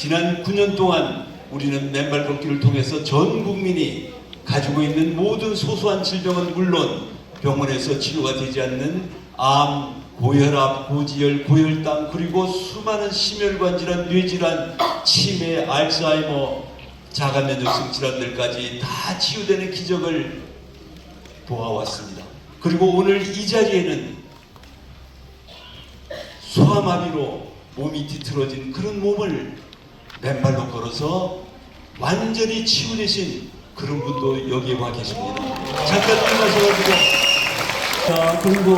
지난 9년 동안 우리는 맨발 걷기를 통해서 전 국민이 가지고 있는 모든 소소한 질병은 물론 병원에서 치료가 되지 않는 암, 고혈압, 고지혈, 고혈당, 그리고 수많은 심혈관 질환, 뇌질환, 치매, 알츠하이머, 자가면역성 질환들까지 다 치유되는 기적을 보아왔습니다. 그리고 오늘 이 자리에는 소아마비로 몸이 뒤틀어진 그런 몸을 맨발로 걸어서 완전히 치유되신 그런 분도 여기에 와 계십니다. 잠깐 들어가셔가지고, 자, 그리고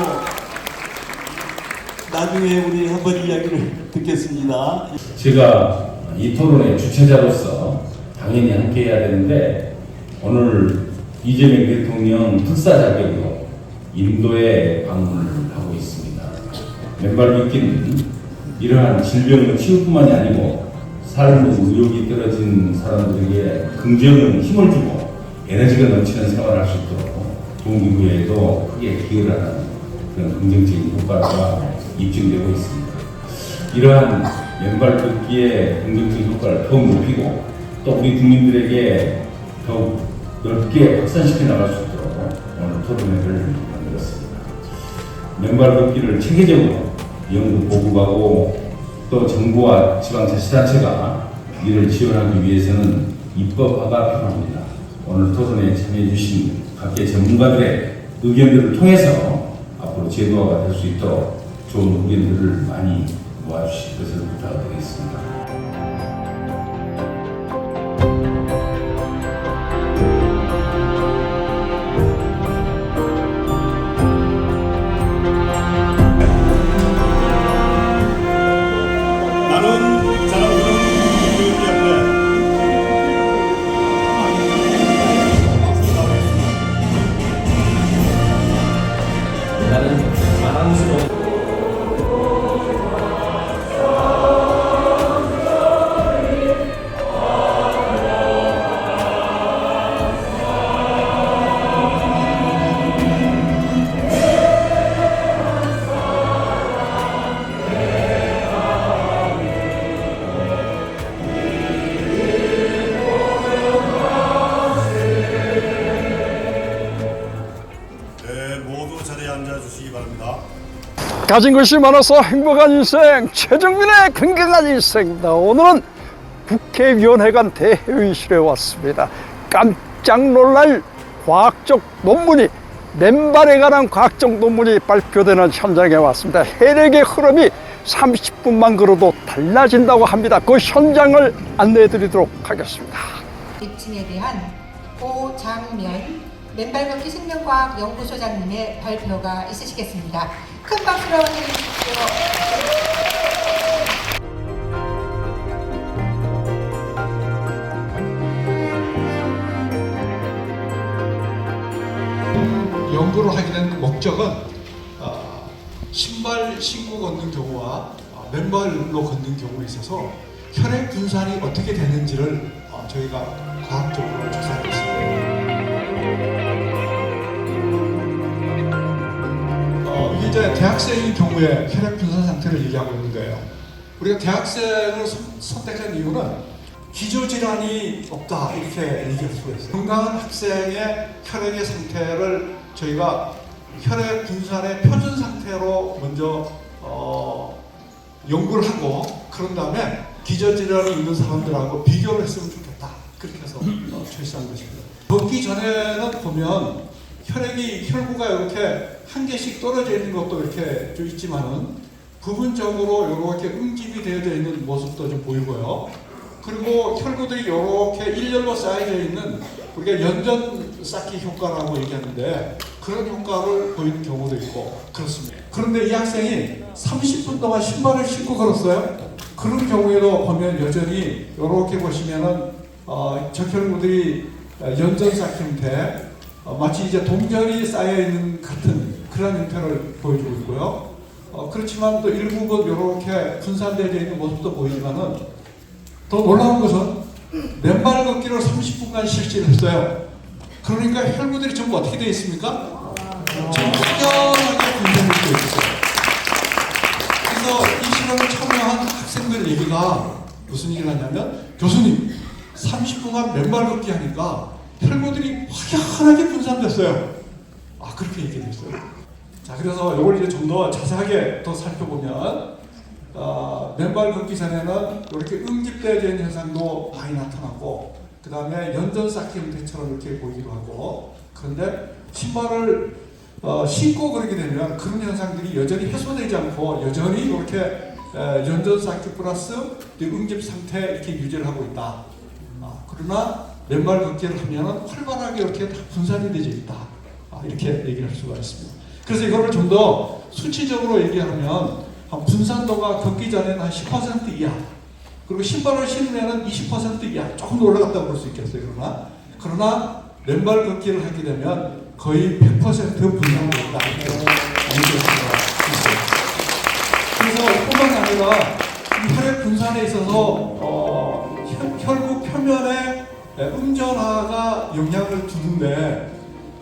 나중에 우리 한번 이야기를 듣겠습니다. 제가 이 토론의 주최자로서 당연히 함께 해야 되는데, 오늘 이재명 대통령 특사 자격으로 인도에 방문을 하고 있습니다. 맨발 걷기는 이러한 질병의 치유뿐만이 아니고 삶의 의욕이 떨어진 사람들에게 긍정의 힘을 주고 에너지가 넘치는 생활을 할 수 있도록 동기부여에도 크게 기여를 하는 그런 긍정적인 효과가 입증되고 있습니다. 이러한 맨발 걷기의 긍정적인 효과를 더욱 높이고 또 우리 국민들에게 더욱 넓게 확산시켜 나갈 수 있도록 오늘 토론회를 만들었습니다. 맨발 걷기를 체계적으로 연구 보급하고 또 정부와 지방자치단체가 이를 지원하기 위해서는 입법화가 필요합니다. 오늘 토론에 참여해 주신 각계 전문가들의 의견들을 통해서 앞으로 제도화가 될 수 있도록 좋은 의견들을 많이 모아주실 것을 부탁드리겠습니다. 모두 자리에 앉아주시기 바랍니다. 가진 것이 많아서 행복한 인생, 최정민의 건강한 인생입니다. 오늘은 국회위원회관 대회의실에 왔습니다. 깜짝 놀랄 과학적 논문이, 맨발에 관한 과학적 논문이 발표되는 현장에 왔습니다. 혈액의 흐름이 30분만 걸어도 달라진다고 합니다. 그 현장을 안내해 드리도록 하겠습니다. 입증에 대한 고장면 맨발 걷기 생명과학 연구소장님의 발표가 있으시겠습니다. 큰 박수로 드리십시오. 연구를 하게 된 목적은 신발 신고 걷는 경우와 맨발로 걷는 경우에 있어서 혈액 분산이 어떻게 되는지를 저희가 과학적으로 조사했습니다. 이게 이제 대학생인 경우에 혈액 분산 상태를 얘기하고 있는 거예요. 우리가 대학생을 선택한 이유는 기저질환이 없다 이렇게 얘기할 수가 있어요. 건강한 학생의 혈액의 상태를 저희가 혈액 분산의 표준 상태로 먼저 연구를 하고 그런 다음에 기저질환이 있는 사람들하고 비교를 했으면 좋겠다. 그렇게 해서 출시한 것입니다. 걷기 전에는 보면 혈구가 이렇게 한 개씩 떨어져 있는 것도 이렇게 좀 있지만은 부분적으로 이렇게 응집이 되어져 있는 모습도 좀 보이고요. 그리고 혈구들이 이렇게 일렬로 쌓여져 있는 우리가 연전 쌓기 효과라고 얘기하는데 그런 효과를 보이는 경우도 있고 그렇습니다. 그런데 이 학생이 30분 동안 신발을 신고 걸었어요. 그런 경우에도 보면 여전히 이렇게 보시면은 적혈구들이 연전 쌓기 형태, 마치 이제 동전이 쌓여 있는 같은 그런 형태를 보여주고 있고요. 그렇지만 또 일부분 이렇게 분산되어 있는 모습도 보이지만은 더 놀라운 것은 맨발 걷기를 30분간 실시를 했어요. 그러니까 혈구들이 전부 어떻게 되어 있습니까? 전부 확연하게 분산이 되어 있어요. 그래서 이 실험에 참여한 학생들 얘기가 무슨 일을 하냐면 교수님 30분간 맨발 걷기 하니까 혈구들이 확연하게 분산됐어요. 아 그렇게 얘기했어요. 자 그래서 이걸 이제 좀 더 자세하게 더 살펴보면 맨발 걷기 전에는 이렇게 응집되어진 현상도 많이 나타나고 그 다음에 연전 쌓기 형태처럼 이렇게 보이기도 하고 그런데 신발을 신고 그러게 되면 그런 현상들이 여전히 해소되지 않고 여전히 이렇게 연전 쌓기 플러스 응집 상태 이렇게 유지를 하고 있다. 그러나 맨발 걷기를 하면은 활발하게 이렇게 다 분산이 되어 있다. 이렇게 얘기할 수가 있습니다. 그래서 이거를 좀 더 수치적으로 얘기하면 분산도가 걷기 전에는 한 10% 이하 그리고 신발을 신으면 20% 이하 조금 올라갔다고 볼 수 있겠어요. 그러나 맨발 걷기를 하게 되면 거의 100% 분산된다. 그래서 뿐만 아니라 이 혈액 분산에 있어서 혈구 표면에 음전하가 영향을 주는데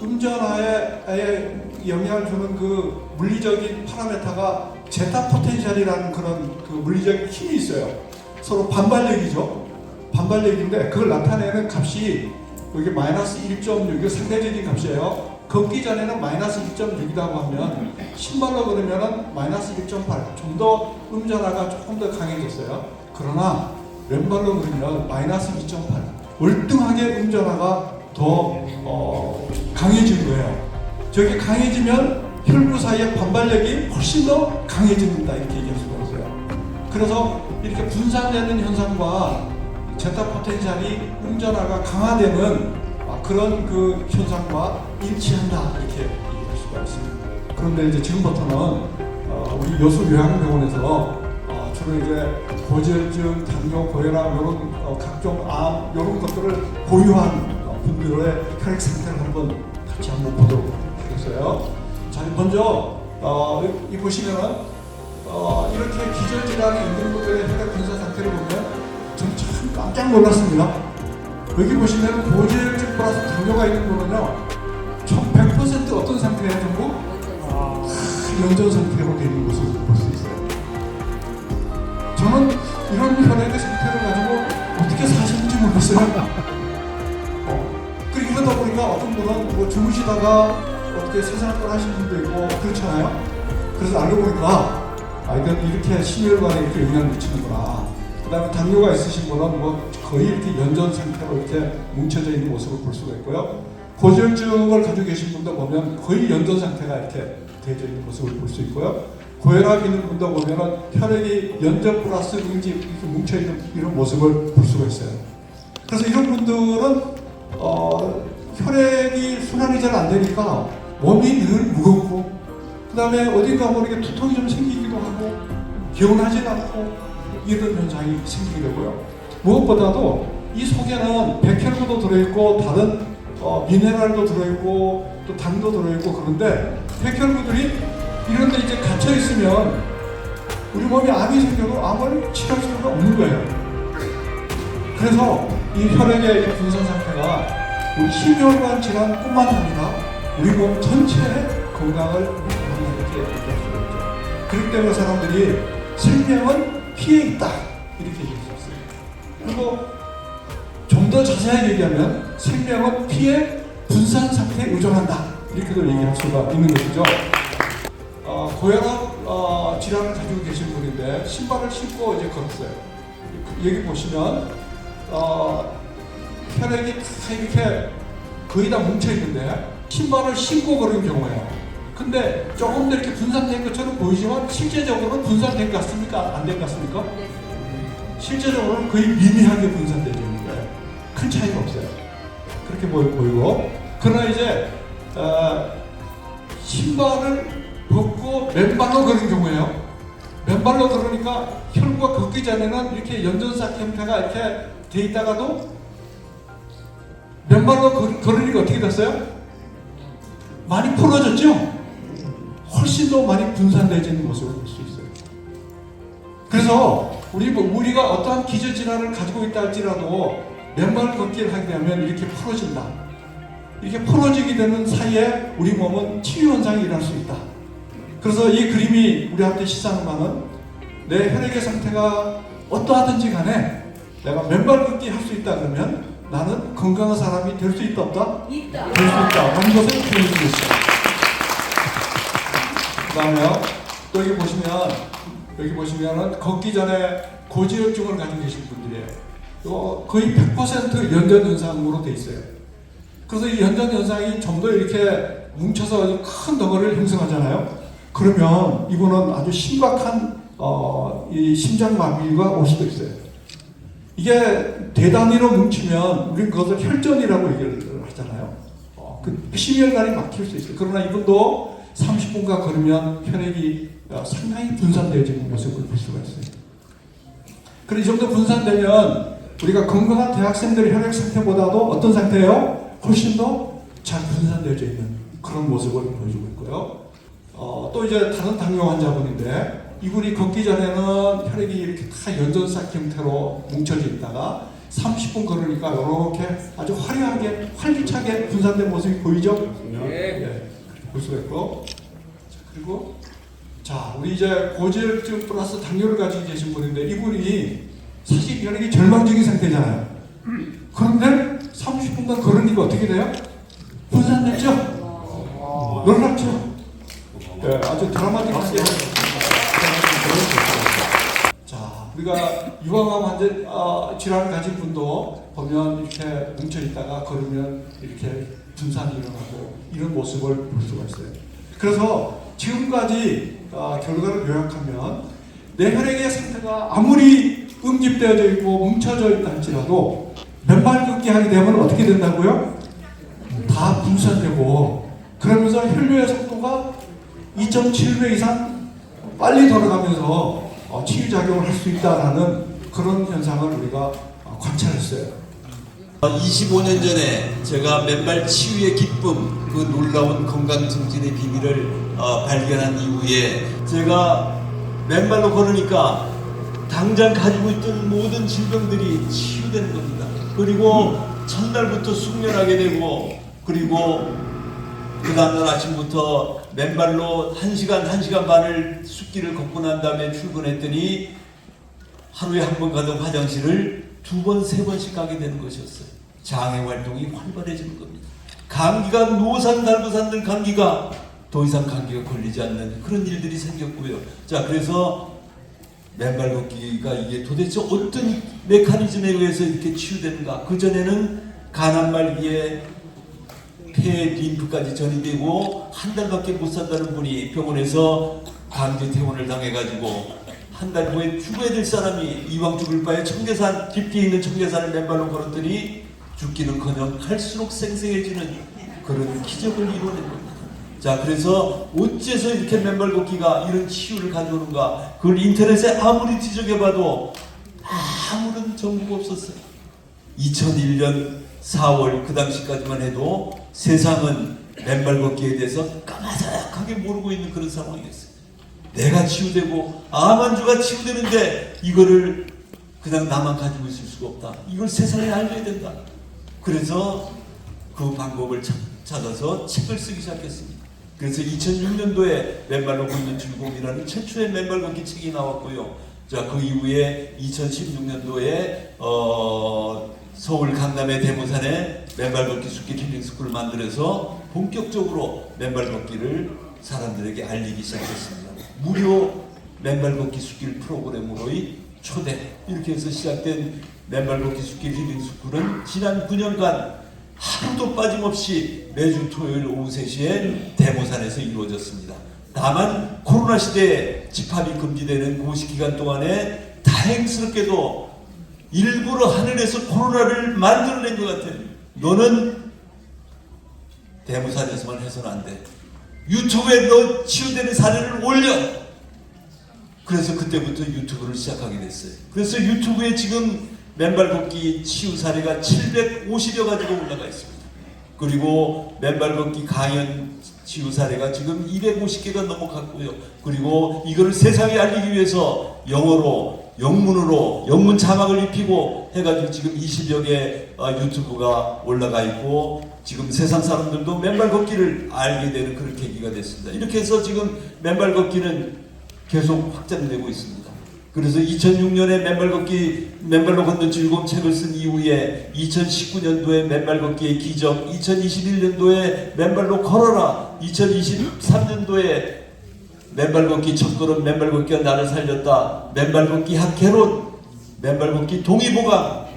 음전하에 영향을 주는 그 물리적인 파라메타가 제타 포텐셜이라는 그런 그 물리적인 힘이 있어요. 서로 반발력이죠. 반발력인데 그걸 나타내는 값이 여기 마이너스 1.6 이게 상대적인 값이에요. 걷기 전에는 마이너스 1.6이라고 하면 신발로 그러면은 마이너스 1.8 좀 더 음전하가 조금 더 강해졌어요. 그러나 왼발로 그러면 마이너스 2.8 월등하게 음전하가 더 강해진 거예요. 저게 강해지면 혈구 사이의 반발력이 훨씬 더 강해진다 이렇게 얘기할 수가 있어요. 그래서 이렇게 분산되는 현상과 제타 포텐셜이 음전하가 강화되는 그런 그 현상과 일치한다 이렇게 얘기할 수가 있습니다. 그런데 이제 지금부터는 우리 여수 요양병원에서 주로 이제 고지혈증, 당뇨, 고혈압 이런 각종 암 이런 것들을 보유한 분들의 혈액 상태를 같이 한번 보도록 하겠어요. 자, 먼저 이 보시면은 이렇게 기저질환이 있는 분들의 혈액 분산 상태를 보면 저는 참 깜짝 놀랐습니다. 여기 보시면 고지혈증 플러스 당뇨가 있는 분은요, 100% 어떤 상태예요, 전부? 연전 상태로 되는 모습을 볼 수 있어요. 저는 이런 혈액의 상태를 가지고 어떻게 사시는지 몰랐어요. 그러다 보니까 어떤 분은 뭐 주무시다가 어떻게 세상을 하시는 분도 있고 그렇잖아요. 그래서 알고 보니까 이건 이렇게 심혈관에 이렇게 영향을 미치는구나. 그 다음에 당뇨가 있으신 분은 뭐 거의 이렇게 연전 상태로 이렇게 뭉쳐져 있는 모습을 볼 수가 있고요. 고지혈증을 가지고 계신 분도 보면 거의 연전 상태가 이렇게 되어져 있는 모습을 볼 수 있고요. 고혈압 있는 분도 보면은 혈액이 연전 플러스 응집 이렇게 뭉쳐 있는 이런 모습을 볼 수가 있어요. 그래서 이런 분들은 혈액이 순환이 잘 안 되니까 몸이 늘 무겁고 그 다음에 어딘가 모르게 두통이 좀 생기기도 하고 개운하지 않고 이런 현상이 생기게 되고요. 무엇보다도 이 속에는 백혈구도 들어있고 다른 미네랄도 들어있고 또 당도 들어있고 그런데 백혈구들이 이런 데 이제 갇혀 있으면 우리 몸에 암이 생겨도 암을 치료할 수가 없는 거예요. 그래서 이 혈액의 분산 상태가 우리 심혈관 질환뿐만 아니라 우리 몸 전체의 건강을 이렇게 얘기할 수가 있죠. 그렇기 때문에 사람들이 생명은 피에 있다 이렇게 얘기할 수 있어요. 그리고 좀 더 자세하게 얘기하면 생명은 피의 분산 상태에 의존한다 이렇게도 얘기할 수가 있는 것이죠. 고혈압 질환을 가지고 계신 분인데 신발을 신고 이제 걸었어요. 여기 보시면 혈액이 다 이렇게 거의 다 뭉쳐 있는데 신발을 신고 걸은 경우에요. 근데 조금 더 이렇게 분산된 것처럼 보이지만 실제적으로는 분산된 것 같습니까? 안 된 것 같습니까? 실제적으로는 거의 미미하게 분산되어 있는 거예요. 큰 차이가 없어요. 그렇게 보이고 그러나 이제 신발을 벗고 맨발로 걸은 경우에요. 맨발로 걸으니까 혈구가 걷기 전에는 이렇게 연전삭 형태가 이렇게 돼 있다가도 맨발로 걸으니까 어떻게 됐어요? 많이 풀어졌죠? 훨씬 더 많이 분산되어지는 모습을 볼 수 있어요. 그래서 우리가 어떠한 기저질환을 가지고 있다 할지라도 맨발 걷기를 하게 되면 이렇게 풀어진다. 이렇게 풀어지게 되는 사이에 우리 몸은 치유 현상이 일어날 수 있다. 그래서 이 그림이 우리한테 시사하는 바는 내 혈액의 상태가 어떠하든지 간에 내가 맨발 걷기 할 수 있다 그러면 나는 건강한 사람이 될 수 있다 없다? 있다. 될 수 있다. 라는 것을 표현해 주고 있어요. 그 다음에요. 또 여기 보시면은 걷기 전에 고지혈증을 가지고 계신 분들이에요. 이거 거의 100% 연전현상으로 돼 있어요. 그래서 이 연전현상이 좀 더 이렇게 뭉쳐서 아주 큰 덩어리를 형성하잖아요. 그러면 이거는 아주 심각한 이 심장마비가 올 수도 있어요. 이게 대단위로 뭉치면 우리는 그것을 혈전이라고 얘기를 하잖아요. 그 심혈관이 막힐 수 있어요. 그러나 이분도 30분간 걸으면 혈액이 상당히 분산되어지는 모습을 볼 수가 있어요. 그리고 이 정도 분산되면 우리가 건강한 대학생들의 혈액 상태보다도 어떤 상태예요? 훨씬 더 잘 분산되어져 있는 그런 모습을 보여주고 있고요. 또 이제 다른 당뇨 환자분인데 이분이 걷기 전에는 혈액이 이렇게 다 연전삭 형태로 뭉쳐져 있다가 30분 걸으니까 이렇게 아주 화려하게 활기차게 분산된 모습이 보이죠? 예, 볼 수가 있고. 자, 그리고 우리 이제 고지혈증 플러스 당뇨를 가지고 계신 분인데 이분이 사실 혈액이 절망적인 상태잖아요. 그런데 30분간 걸으니까 어떻게 돼요? 분산됐죠? 놀랍죠? 예, 아주 드라마틱하게. 자, 우리가 유방암 환자 질환을 가진 분도 보면 이렇게 뭉쳐 있다가 걸으면 이렇게 분산이 일어나고 이런 모습을 볼 수가 있어요. 그래서 지금까지 결과를 요약하면 내 혈액의 상태가 아무리 응집되어져 있고 뭉쳐져 있다 할지라도 맨발 걷기 하게 되면 어떻게 된다고요? 다 분산되고 그러면서 혈류의 속도가 2.7배 이상 빨리 돌아가면서 치유작용을 할 수 있다는 그런 현상을 우리가 관찰했어요. 25년 전에 제가 맨발 치유의 기쁨, 그 놀라운 건강 증진의 비밀을 발견한 이후에 제가 맨발로 걸으니까 당장 가지고 있던 모든 질병들이 치유되는 겁니다. 그리고 첫날부터 숙면하게 되고 그리고 그 다음날 아침부터 맨발로 1시간 반을 숲길을 걷고 난 다음에 출근했더니 하루에 한 번 가던 화장실을 2번, 3번씩 가게 되는 것이었어요. 장애 활동이 활발해지는 겁니다. 감기가 노산 달고 산들 감기가 더 이상 감기가 걸리지 않는 그런 일들이 생겼고요. 자, 그래서 맨발 걷기가 이게 도대체 어떤 메커니즘에 의해서 이렇게 치유되는가? 그전에는 간암말기에 폐, 림프까지 전이 되고 한 달밖에 못 산다는 분이 병원에서 강제 퇴원을 당해가지고 한 달 후에 죽어야 될 사람이 이왕 죽을 바에 청계산 깊이 있는 청계산을 맨발로 걸었더니 죽기는커녕 할수록 생생해지는 그런 기적을 이루어낸 겁니다. 자, 그래서 어째서 이렇게 맨발 걷기가 이런 치유를 가져오는가? 그걸 인터넷에 아무리 뒤적여봐도 아무런 정보가 없었어요. 2001년 4월 그 당시까지만 해도 세상은 맨발 걷기에 대해서 까마득하게 모르고 있는 그런 상황이었어요. 내가 치유되고 암환자가 치유되는데 이거를 그냥 나만 가지고 있을 수가 없다. 이걸 세상에 알려야 된다. 그래서 그 방법을 찾아서 책을 쓰기 시작했습니다. 그래서 2006년도에 맨발로 걷는 즐거움이라는 최초의 맨발 걷기 책이 나왔고요. 자, 그 이후에 2016년도에 서울 강남의 대모산에 맨발 걷기 숲길 힐링 스쿨을 만들어서 본격적으로 맨발 걷기를 사람들에게 알리기 시작했습니다. 무료 맨발 걷기 숲길 프로그램으로의 초대, 이렇게 해서 시작된 맨발 걷기 숲길 힐링 스쿨은 지난 9년간 하루도 빠짐없이 매주 토요일 오후 3시에 대모산에서 이루어졌습니다. 다만 코로나 시대에 집합이 금지되는 그 기간 동안에 다행스럽게도 일부러 하늘에서 코로나를 만들어낸 것 같아요. 너는 대모산에서만 해서는 안 돼. 유튜브에 너 치유되는 사례를 올려. 그래서 그때부터 유튜브를 시작하게 됐어요. 그래서 유튜브에 지금 맨발 걷기 치유 사례가 750여 가지가 올라가 있습니다. 그리고 맨발 걷기 강연 치유 사례가 지금 250개가 넘어갔고요. 그리고 이거를 세상에 알리기 위해서 영어로, 영문으로, 영문 자막을 입히고 해가지고 지금 20여 개 유튜브가 올라가 있고 지금 세상 사람들도 맨발 걷기를 알게 되는 그런 계기가 됐습니다. 이렇게 해서 지금 맨발 걷기는 계속 확장되고 있습니다. 그래서 2006년에 맨발로 걷는 즐거움 책을 쓴 이후에 2019년도에 맨발 걷기의 기적, 2021년도에 맨발로 걸어라, 2023년도에 맨발 걷기 첫걸음, 맨발 걷기가 나를 살렸다, 맨발 걷기 학개론, 맨발 걷기 동의보감,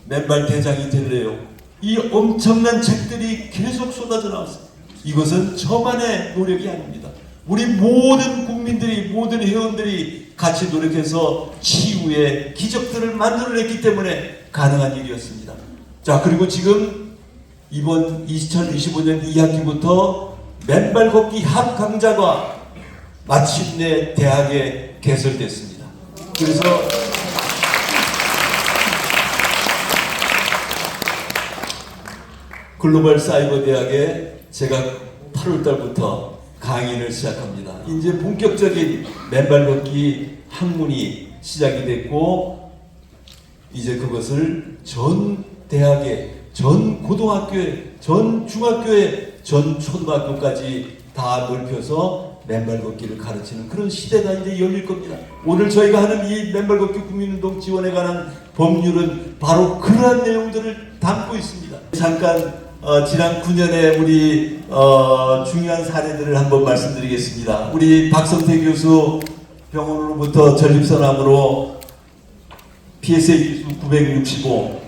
맨발 대장이 될래요. 이 엄청난 책들이 계속 쏟아져 나왔어요. 이것은 저만의 노력이 아닙니다. 우리 모든 국민들이, 모든 회원들이 같이 노력해서 치유의 기적들을 만들어냈기 때문에 가능한 일이었습니다. 자, 그리고 지금 이번 2025년 2학기부터 맨발 걷기 합 강좌가 마침내 대학에 개설됐습니다. 그래서 글로벌 사이버 대학에 제가 8월 달부터 강의를 시작합니다. 이제 본격적인 맨발 걷기 학문이 시작이 됐고, 이제 그것을 전 대학에, 전 고등학교에, 전 중학교에, 전 초등학교까지 다 넓혀서 맨발 걷기를 가르치는 그런 시대가 이제 열릴 겁니다. 오늘 저희가 하는 이 맨발 걷기 국민운동 지원에 관한 법률은 바로 그러한 내용들을 담고 있습니다. 잠깐 지난 9년에 우리 중요한 사례들을 한번 말씀드리겠습니다. 우리 박성태 교수 병원으로부터 전립선암으로 PSA 지수 965,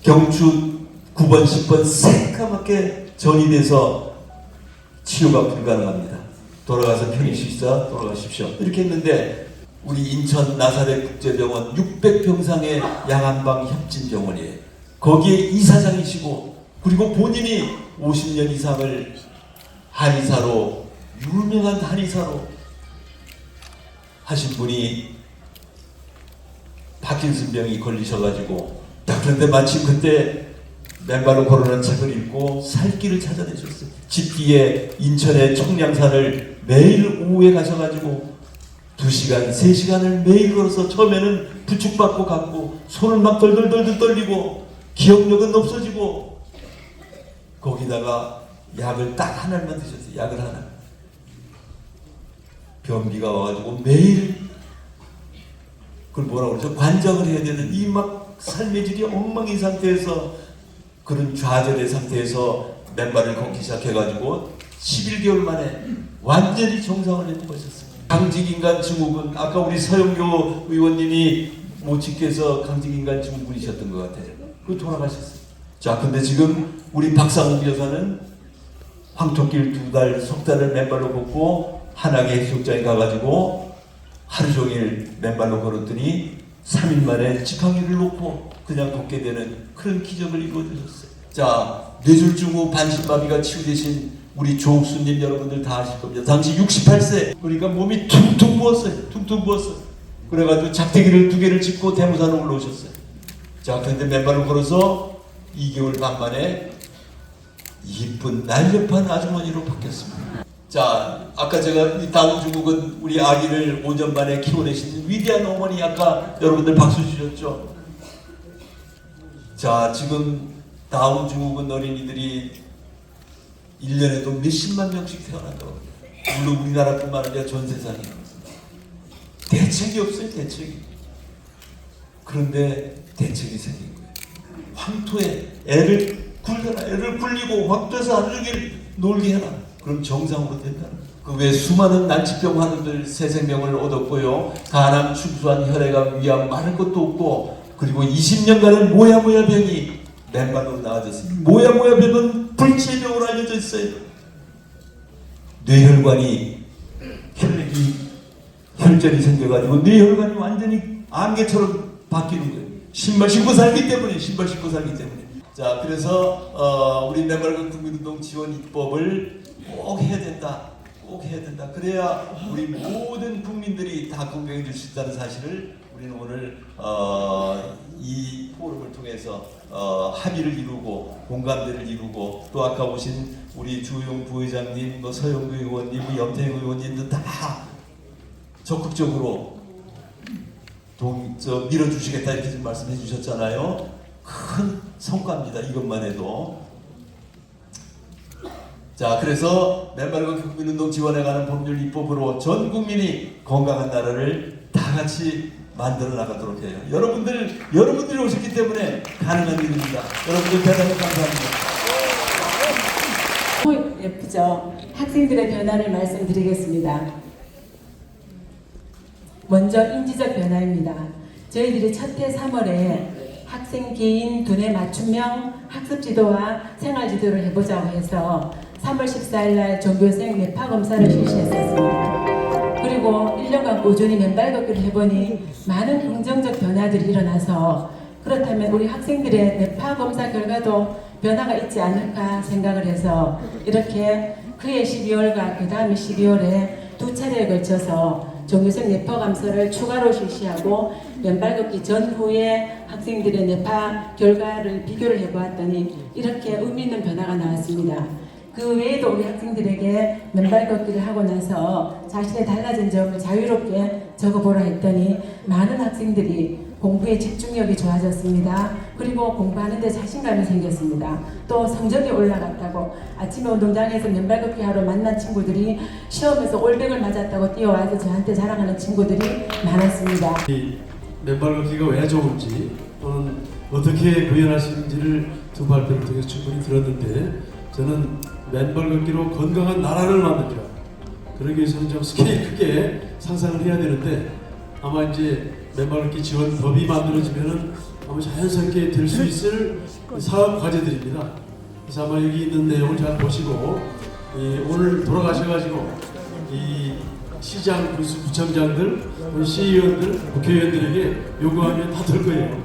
경추 9번, 10번 새까맣게 전이 돼서 치료가 불가능합니다. 돌아가서 편히 쉬자, 돌아가십시오. 이렇게 했는데 우리 인천 나사렛 국제병원 600병상의 양안방 협진병원이에요. 거기에 이사장이시고, 그리고 본인이 50년 이상을 한의사로, 유명한 한의사로 하신 분이 파킨슨병이 걸리셔가지고, 그런데 마침 그때 맨발로 걸어는 책을 읽고 살 길을 찾아내셨어요. 집 뒤에 인천의 청량산을 매일 오후에 가셔가지고 2시간, 3시간을 매일 걸어서 처음에는 부축받고 갔고, 손을 막 덜덜덜 떨리고 기억력은 없어지고, 거기다가 약을 딱 하나만 드셨어요. 약을 하나. 변비가 와가지고 매일 그걸 뭐라고 그러죠? 관장을 해야 되는 이 막 삶의 질이 엉망인 상태에서, 그런 좌절의 상태에서 맨발을 걷기 시작해가지고 11개월 만에 완전히 정상을 회복하셨어요. 강직인간 증후군, 아까 우리 서영교 의원님이 모친께서 강직인간 증후군이셨던 것 같아요. 그 돌아가셨어요. 자, 근데 지금 우리 박상욱 여사는 황토길 2달, 석 달을 맨발로 걷고 한학의 해수욕장에 가가지고 하루 종일 맨발로 걸었더니 3일 만에 지팡이를 놓고 그냥 걷게 되는 그런 기적을 이루어주셨어요. 자, 뇌졸중 후 반신마비가 치유되신 우리 조옥수님 여러분들 다 아실 겁니다. 당시 68세, 그러니까 몸이 퉁퉁 부었어요. 퉁퉁 부었어요. 그래가지고 작대기를 2개를 짚고 대모산으로 올라오셨어요. 자, 그런데 맨발로 걸어서 2개월 반 만에 이쁜 날렵한 아주머니로 바뀌었습니다. 자, 아까 제가 이 다운 중국은 우리 아기를 5년 만에 키워내신 위대한 어머니, 아까 여러분들 박수 주셨죠? 자, 지금 다운 중국은 어린이들이 1년에도 몇십만 명씩 태어난다고 합니다. 물론 우리나라뿐만 아니라 전 세상에. 대책이 없어요, 대책이. 그런데 대책이 생긴 거예요. 황토에 애를 굴려라, 애를 굴리고 황토에서 하루 종일 놀게 해라. 그럼 정상으로 된다는 거예요. 그 외 수많은 난치병 환우들 새 생명을 얻었고요. 간암, 축소한 혈액암, 위암 많은 것도 없고, 그리고 20년간은 모야모야병이 맨발로 나아졌습니다. 모야모야병은 불치의 병으로 알려져 있어요. 뇌혈관이 혈전이 생겨가지고 뇌혈관이 완전히 안개처럼 바뀌는 거예요. 신발 신고 살기 때문에, 신발 신고 살기 때문에. 자, 그래서 우리 맨발 국민운동 지원 입법을 꼭 해야 된다. 꼭 해야 된다. 그래야 우리 모든 국민들이 다 건강해질 수 있다는 사실을 우리는 오늘 이 포럼을 통해서 합의를 이루고 공감대를 이루고, 또 아까 오신 우리 주용 부회장님, 뭐 서영구 의원님, 뭐 염태영 의원님도 다 적극적으로 밀어주시겠다 이렇게 좀 말씀해 주셨잖아요. 큰 성과입니다. 이것만 해도. 자, 그래서 맨발 걷기 국민운동 지원에 관한 법률 입법으로 전 국민이 건강한 나라를 다 같이 만들어 나가도록 해요. 여러분들이 오셨기 때문에 가능한 일입니다. 여러분들 대단히 감사합니다. 예쁘죠? 학생들의 변화를 말씀드리겠습니다. 먼저 인지적 변화입니다. 저희들이 첫해 3월에 학생 개인 두뇌 맞춤형 학습 지도와 생활 지도를 해보자고 해서 3월 14일 날 전교생 뇌파 검사를 실시했었습니다. 그리고 1년간 꾸준히 맨발 걷기를 해보니 많은 긍정적 변화들이 일어나서 그렇다면 우리 학생들의 뇌파 검사 결과도 변화가 있지 않을까 생각을 해서 이렇게 그해 12월과 그 다음에 12월에 두 차례에 걸쳐서 전교생 뇌파 감사를 추가로 실시하고 맨발 걷기 전후에 학생들의 뇌파 결과를 비교를 해보았더니 이렇게 의미 있는 변화가 나왔습니다. 그 외에도 우리 학생들에게 맨발 걷기를 하고 나서 자신의 달라진 점을 자유롭게 적어보라 했더니 많은 학생들이 공부에 집중력이 좋아졌습니다. 그리고 공부하는 데 자신감이 생겼습니다. 또 성적이 올라갔다고 아침에 운동장에서 맨발 걷기 하러 만난 친구들이 시험에서 올백을 맞았다고 뛰어와서 저한테 자랑하는 친구들이 많았습니다. 이 맨발 걷기가 왜 좋은지 또는 어떻게 구현하시는지를 두 발표를 통해서 충분히 들었는데 저는 맨발 걷기로 건강한 나라를 만들자. 그러기 위해서는 좀 스케일 크게 상상을 해야 되는데 아마 이제 맨발 걷기 지원법이 만들어지면은 아마 자연스럽게 될 수 있을 사업 과제들입니다. 그래서 아마 여기 있는 내용을 잘 보시고 오늘 돌아가셔가지고 이 시장, 구청장들, 시의원들, 국회의원들에게 요구하면 다 될 거예요.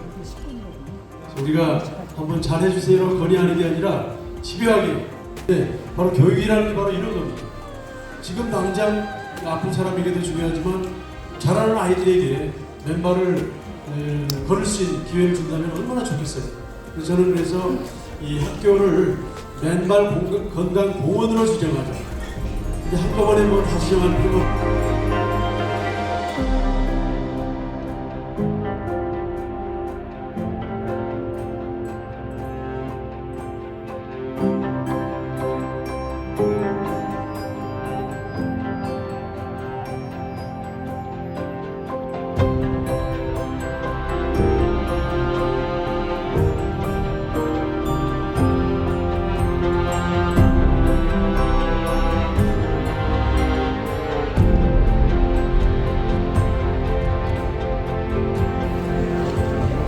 우리가 한번 잘 해주세요 건의하는 게 아니라 집요하게. 네, 바로 교육이라는 게 바로 이런 겁니다. 지금 당장 아픈 사람에게도 중요하지만 잘하는 아이들에게 맨발을 걸을 수 있는 기회를 준다면 얼마나 좋겠어요. 그래서 저는 그래서 이 학교를 맨발 건강 공원으로 지정하자. 근데 한꺼번에 뭐 다 지정할 필요가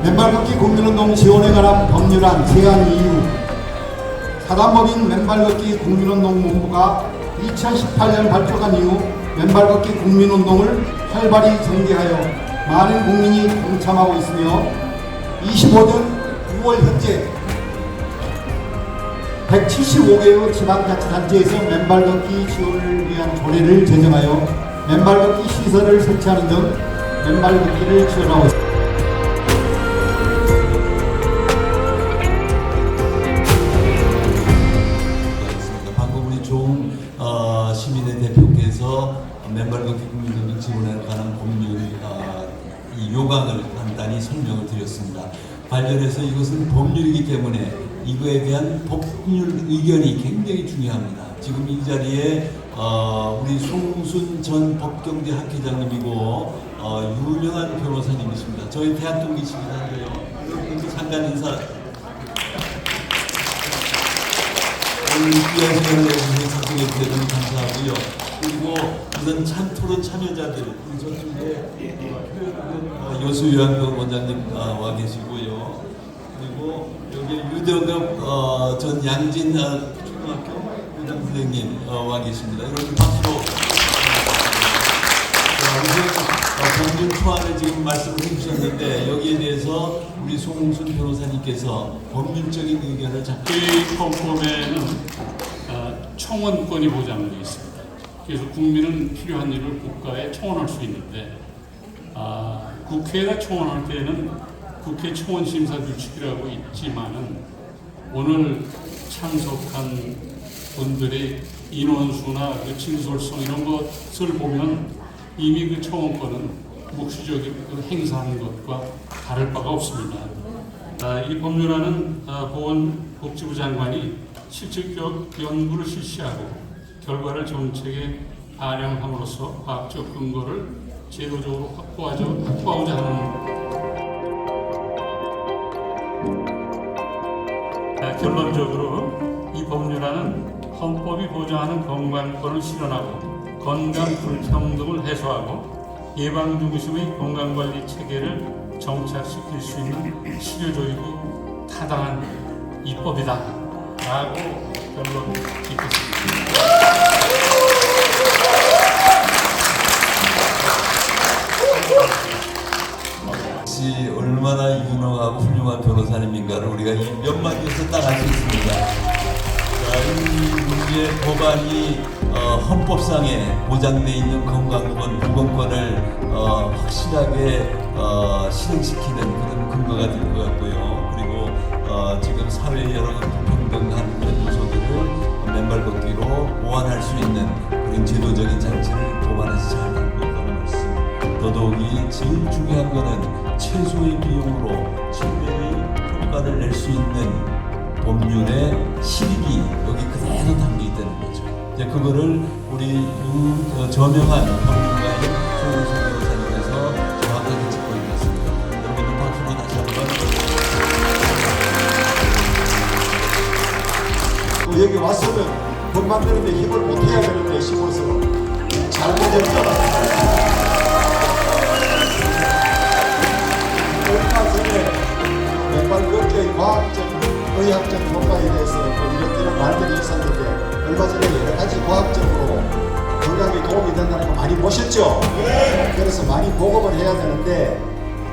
맨발 걷기 국민운동 지원에 관한 법률안 제안 이후 사단법인 맨발 걷기 국민운동본부가 2018년 발표한 이후 맨발 걷기 국민운동을 활발히 전개하여 많은 국민이 동참하고 있으며 25년 6월 현재 175개의 지방자치단체에서 맨발 걷기 지원을 위한 조례를 제정하여 맨발 걷기 시설을 설치하는 등 맨발 걷기를 지원하고 있습니다. 시민의 대표께서 맨발 걷기 국민운동 지원에 관한 법률 이 요강을 간단히 설명을 드렸습니다. 관련해서 이것은 법률이기 때문에 이거에 대한 법률 의견이 굉장히 중요합니다. 지금 이 자리에 우리 송순 전 법경대 학회장님이고 유명한 변호사님이십니다. 저희 대학 동기시기도 한데요. 잠깐 인사. 귀한 시간을 내주셔서 작성해 주셔서 감사하고요. 그리고 우선 토론 참여자들, 저쪽에 여수 요양병원 원장님 와 계시고요. 그리고 여기 유대갑 전 양진 초등학교 교장 선생님 와 계십니다. 여러분 박수로. 법률 초안을 지금 말씀을 해주셨는데 여기에 대해서 우리 송순 변호사님께서 법률적인 의견을 저희 헌법에는 청원권이 보장되어 있습니다. 그래서 국민은 필요한 일을 국가에 청원할 수 있는데 국회에다 청원할 때는 국회 청원 심사 규칙이라고 있지만은 오늘 참석한 분들의 인원수나 그 진솔성 이런 것을 보면 이미 그 청원권은 묵시적으로 행사하는 것과 다를 바가 없습니다. 이 법률안은 보건복지부 장관이 실질적 연구를 실시하고 결과를 정책에 반영함으로써 과학적 근거를 제도적으로 확보하고자 하는 결론적으로 이 법률안은 헌법이 보장하는 건강권을 실현하고 건강 불평등을 해소하고 예방중심의 건강관리 체계를 정착시킬 수 있는 실효적이고 타당한 입법이다 라고 결론 짓겠습니다. 역시 얼마나 유능하고 훌륭한 변호사님인가를 우리가 이 몇 마디에서 딱 알 수 있습니다. 자, 이 문제 법안이 헌법상에 보장되어 있는 건강권, 보건권을 확실하게 실행시키는 그런 근거가 될 것 같고요. 그리고 지금 사회의 여러 불평등한 그런 요소들을 맨발 걷기로 보완할 수 있는 그런 제도적인 장치를 법안에서 잘 담고 있다는 말씀. 더더욱이 제일 중요한 거는 최소의 비용으로 최대의 효과를 낼 수 있는 법률의 실익이 여기 그대로 담겨 있다는 거죠. 이제 그거를 우리 저명한 법률가인 조은수 변호사님께서 정확하게 짚고 있습니다. 여러분들 박수로 다시 한번. 여기 왔으면 법 만드는데 힘을 못 해야 되는데 싶어서 잘못했죠. 얼마 전에 맨발 걷기의 과학적, 의학적 효과에 대해서 이런저런 말들이 있었는데 얼마 전에 여러 가지 과학적으로 건강에 도움이 된다는 거 많이 보셨죠? 그래서 많이 보급을 해야 되는데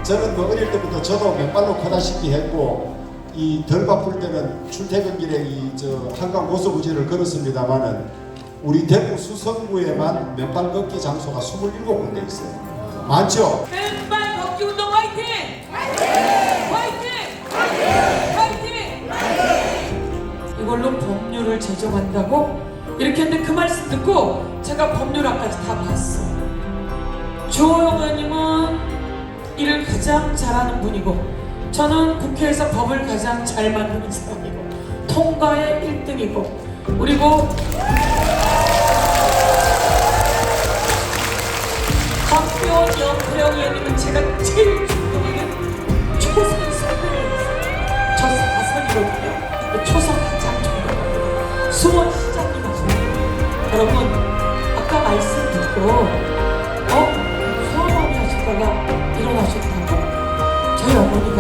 저는 뭐 어릴 때부터 저도 맨발로 커다시피 했고 이 덜 바쁠 때는 출퇴근길에 한강 고수부지를 걸었습니다만은 우리 대구 수성구에만 맨발 걷기 장소가 27군데 있어요. 많죠? 맨발 걷기 운동 화이팅! 화이팅! 화이팅! 화이팅! 이걸로 법률을 제정한다고? 이렇게 했는데 그 말씀 듣고 제가 법률안까지 다 봤어. 주호영 의원님은 일을 가장 잘하는 분이고 저는 국회에서 법을 가장 잘 만드는 사람이고 통과에 1등이고 그리고 박병원 영태영 의원님은 제가 제일 존경하는 초선선배예요. 저 4선이거든요. 초선 가장 존경하고 수원시장님 하시고 여러분 아까 말씀 듣고 수원함이 하시다가 일어나셨다고? 저희 어머니가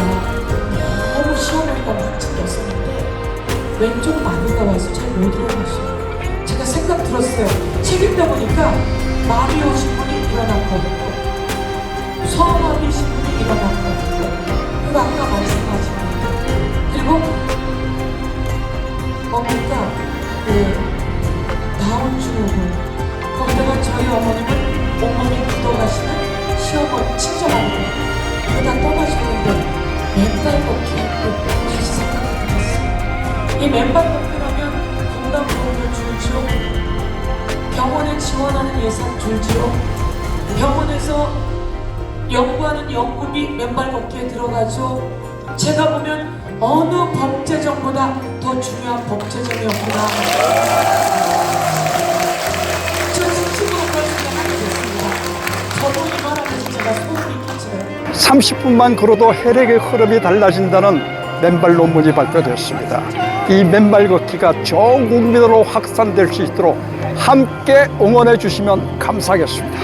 너무 시어머니가 막 챙겼었는데 왼쪽 마비가 와서 잘 못 일어나셔요. 제가 생각 들었어요. 책 읽다 보니까 마비 오신 분이 일어날 거 없고 소아마비신 분이 일어날 거 없고 그리고 아까 말씀하신 분 그리고 어머니가 다운증후군 거기다가 저희 어머님은 어머니 기도하시는 시어머니 친정어머니 그다 떠나셨는데 맨발 걷기 하고 다시 생각하게 됐어요. 이 맨발 걷기라면 건강보험을 줄지요. 병원에 지원하는 예산 줄지요. 병원에서 연구하는 연구비 맨발 걷기에 들어가죠. 제가 보면 어느 법제정보다 더 중요한 법제정이었구나. 저 스스로까지 생각하게 됐습니다. 저도 이 말하면서 제가 소름이 끼쳐요. 30분만 걸어도 혈액의 흐름이 달라진다는 맨발 논문이 발표됐습니다. 이 맨발 걷기가 전 국민으로 확산될 수 있도록 함께 응원해 주시면 감사하겠습니다.